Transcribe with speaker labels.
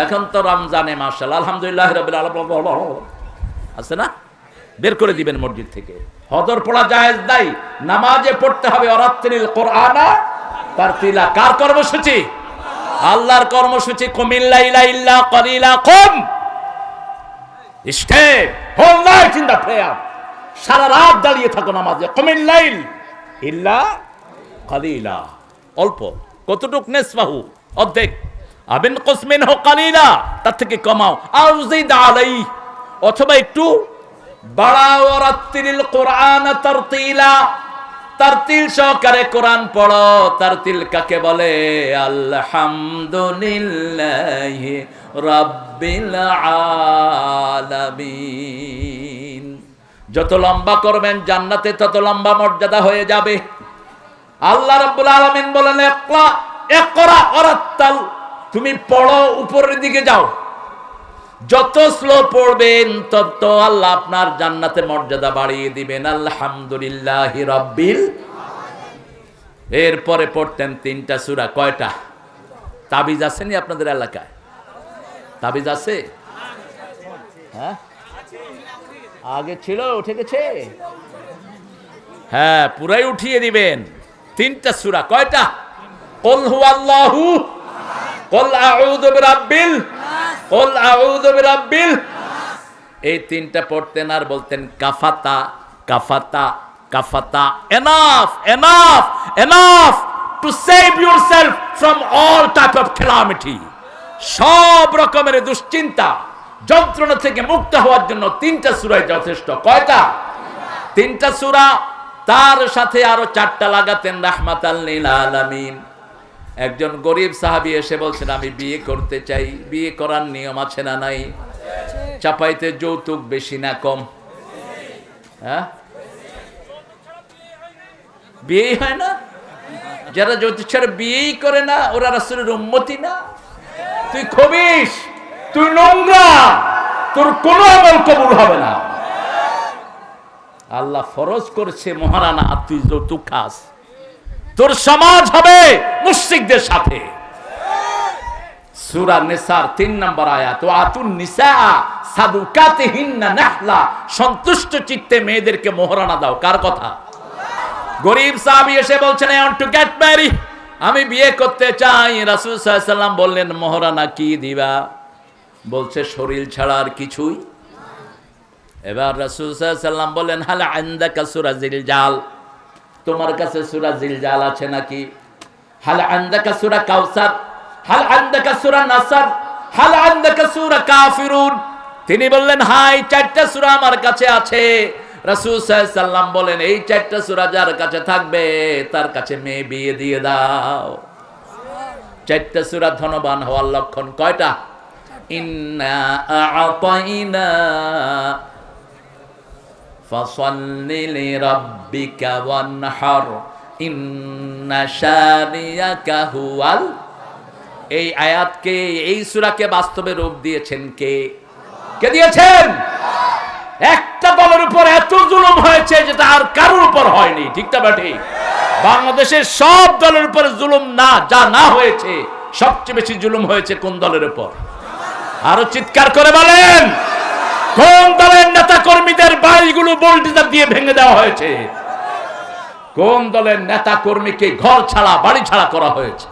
Speaker 1: এখন তো রমজানে মাশাআল্লাহ আলহামদুলিল্লাহ রাব্বিল আলামিন আছে না, বের করে দিবেন মসজিদ থেকে। হজর পড়া জায়েজ নাই, নামাজে পড়তে হবে ওয়ারাত্তিলিল কুরআনা তারতিলা। কার কর্মসূচি? আল্লাহর কর্মসূচি। কুমিল লাইলা ইল্লা কালিলা, কুম stay whole night in the prayer, সারা রাত দাঁড়িয়ে থাকো নামাজে। কুমিল লাইল ইল্লা কালিলা, অল্প। কতটুক? নিসফাহু, অর্ধেক। আবিন কুসমিনহু কালিলা, তার থেকে কমাও। আউজিদ আলাই, অথবা একটু বাড়াও। ওয়ারাত্তিলিল কুরআনা তারতিলা, তারতিল সহকারে কোরআন পড়ো। তারতিল কাকে বলে? আলহামদুলিল্লাহি রাব্বিল আলামিন। যত লম্বা করবেন জান্নাতে তত লম্বা মর্যাদা হয়ে যাবে। আল্লাহ রাব্বুল আলামিন বলেন ইকরা ওয়ারাত্তাল, তুমি পড়ো, উপরের দিকে যাও। যত স্লো পড়বেন তত আল্লাহ আপনার জান্নাতের মর্যাদা বাড়িয়ে দিবেন। আলহামদুলিল্লাহি রাব্বিল। এরপরে পড়তেন 3টা সূরা। কয়টা? তাবিজ আসেনি আপনাদের এলাকায়? তাবিজ আছে? হ্যাঁ, আগে ছিল, উঠে গেছে। হ্যাঁ, পুরাই উঠিয়ে দিবেন। 3টা সূরা। কয়টা? কুল হুয়াল্লাহু, কুল আউযু বিরাব্বিল, কুল আউযু বিরাব্বিল। এই 3টা পড়তেন আর বলতেন কাফাতা কাফাতা কাফাতা, enough enough enough to save yourself from all type of calamity. সব রকমের দুশ্চিন্তা যন্ত্রণা থেকে মুক্ত হওয়ার জন্য 3টা সূরাই যথেষ্ট। কয়টা? 3টা সূরা। তার সাথে আরো 4টা লাগাতেন রাহমাতাল লিল আলামিন। একজন গরিব সাহাবী এসে বলছেন আমি বিয়ে করতে চাই। বিয়ে করার নিয়ম আছে না নাই? চাপাইতে যৌতুক বেশি না কম? হ্যাঁ, বিয়েই হয় না। যারা যৌতুক ছাড়া বিয়েই করে না ওরা রাসূলের উম্মতি না। তুই খবিস, তুই নোংরা, তোর কোনো আমল কবুল হবে না। আল্লাহ ফরজ করেছে মহারানা, তুই যৌতুক খাস, তোর সমাজ হবে মুশরিকদের সাথে। সূরা নিসার 3 নম্বর আয়াত, ওয়াতুন নিসা সাদুকাতিহিন্না নাহলা, সন্তুষ্ট চিত্তে মেয়েদেরকে মোহরানা দাও। কার কথা? গরিব সাহাবী এসে বলছেন I want to get marry, আমি বিয়ে করতে চাই। রাসূল সাল্লাল্লাহু আলাইহি ওয়াসাল্লাম বললেন মোহরানা কি দিবা? বলছে শরীর ছাড়া আর কিছুই। এবার রাসূল সাল্লাল্লাহু আলাইহি ওয়াসাল্লাম বললেন হাল আনদাকা সূরা জিলজাল, তোমার কাছে সূরা জিলজাল আছে নাকি? হাল আনদাকা সূরা কাউসার, হাল আনদাকা সূরা নাসর, হাল আনদাকা সূরা কাফিরুন। তিনি বললেন হ্যাঁ, এই 4টা সূরা আমার কাছে আছে। রাসূল সাল্লাল্লাহু আলাইহি ওয়াসাল্লাম বলেন এই 4টা সূরা যার কাছে থাকবে তার কাছে মেয়ে বিয়ে দিয়ে দাও। 4টা সূরা ধনবান হওয়ার লক্ষণ। কয়টা? ইন্না আ'তাইনা ফাসাল্লি লিরাব্বিকা ওয়ানহার ইন্না শানিয়াকা হুয়াল। এই আয়াতকে, এই সূরাকে বাস্তবে রূপ দিয়েছেন কে? কে দিয়েছেন? একটা দলের উপর এত জুলুম হয়েছে যেটা আর কারোর উপর হয়নি। ঠিক না ঠিক? বাংলাদেশের সব দলের উপর জুলুম না, যা না হয়েছে সবচেয়ে বেশি জুলুম হয়েছে কোন দলের উপর? আরো চিৎকার করে বলেন, কোন দলের নেতা কর্মীদের বাড়িগুলো বোল্টিজার দিয়ে ভেঙে দেওয়া হয়েছে? কোন দলের নেতা কর্মীকে ঘর ছাড়া, বাড়ি ছাড়া করা হয়েছে?